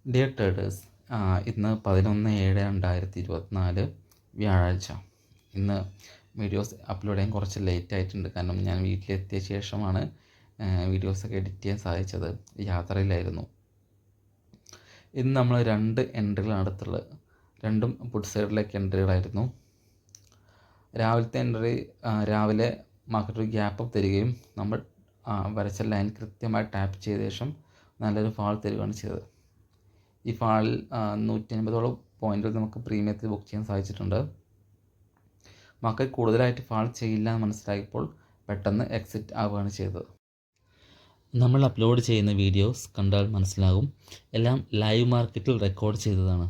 Dear traders, ഇന്ന് 11/7/2024 വ്യാഴാഴ്ച. ഇന്ന് വീഡിയോസ് അപ്ലോഡ് ചെയ്യാൻ കുറച്ച് ലേറ്റ് ആയിട്ടുണ്ട്. കാരണം ഞാൻ വീട്ടിലെത്തിയ ശേഷമാണ് വീഡിയോസൊക്കെ എഡിറ്റ് ചെയ്യാൻ സാധിച്ചത്. യാത്രയിലായിരുന്നു. ഇന്ന് നമ്മൾ 2 എൻട്രികളാണ് എടുത്തുള്ളത്. രണ്ടും പുട്ട് സൈഡിലേക്ക് എൻട്രികളായിരുന്നു. രാവിലത്തെ എൻട്രി രാവിലെ മാർക്കറ്റ് ഒരു ഗ്യാപ്പ് അപ്പ് തരികയും നമ്മൾ വരച്ച ലൈൻ കൃത്യമായി ടാപ്പ് ചെയ്ത ശേഷം നല്ലൊരു ഫാൾ തരികയാണ് ചെയ്തത്. ഈ ഫാളിൽ 150ഓളം പോയിന്റുകൾ നമുക്ക് പ്രീമിയത്തിൽ ബുക്ക് ചെയ്യാൻ സാധിച്ചിട്ടുണ്ട്. മാർക്കറ്റ് കൂടുതലായിട്ട് ഫാൾ ചെയ്യില്ല എന്ന് മനസ്സിലായപ്പോൾ പെട്ടെന്ന് എക്സിറ്റ് ആവുകയാണ് ചെയ്തത്. നമ്മൾ അപ്ലോഡ് ചെയ്യുന്ന വീഡിയോസ് കണ്ടാൽ മനസ്സിലാകും, എല്ലാം ലൈവ് മാർക്കറ്റിൽ റെക്കോർഡ് ചെയ്തതാണ്.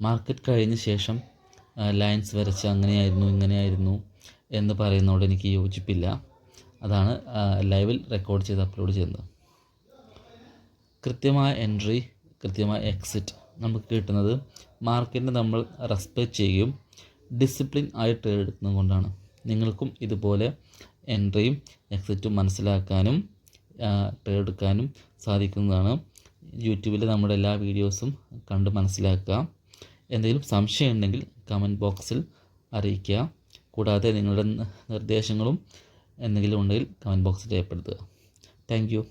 മാർക്കറ്റ് കഴിഞ്ഞ ശേഷം ലൈൻസ് വരച്ച് അങ്ങനെയായിരുന്നു ഇങ്ങനെയായിരുന്നു എന്ന് പറയുന്നതോട് എനിക്ക് യോജിപ്പില്ല. അതാണ് ലൈവിൽ റെക്കോർഡ് ചെയ്ത് അപ്ലോഡ് ചെയ്യുന്നത്. കൃത്യമായ എൻട്രി, കൃത്യമായ എക്സിറ്റ് നമുക്ക് കിട്ടുന്നത് മാർക്കറ്റിനെ നമ്മൾ റെസ്പെക്റ്റ് ചെയ്യുകയും ഡിസിപ്ലിൻ ആയി ട്രേഡ് എടുക്കുന്നത് കൊണ്ടാണ്. നിങ്ങൾക്കും ഇതുപോലെ എൻട്രിയും എക്സിറ്റും മനസ്സിലാക്കാനും ട്രേഡ് എടുക്കാനും സാധിക്കുന്നതാണ്. യൂട്യൂബിൽ നമ്മുടെ എല്ലാ വീഡിയോസും കണ്ട് മനസ്സിലാക്കുക. എന്തെങ്കിലും സംശയം ഉണ്ടെങ്കിൽ കമൻറ്റ് ബോക്സിൽ അറിയിക്കുക. കൂടാതെ നിങ്ങളുടെ നിർദ്ദേശങ്ങളും എന്തെങ്കിലും ഉണ്ടെങ്കിൽ കമൻറ്റ് ബോക്സിൽ രേഖപ്പെടുത്തുക. Thank you.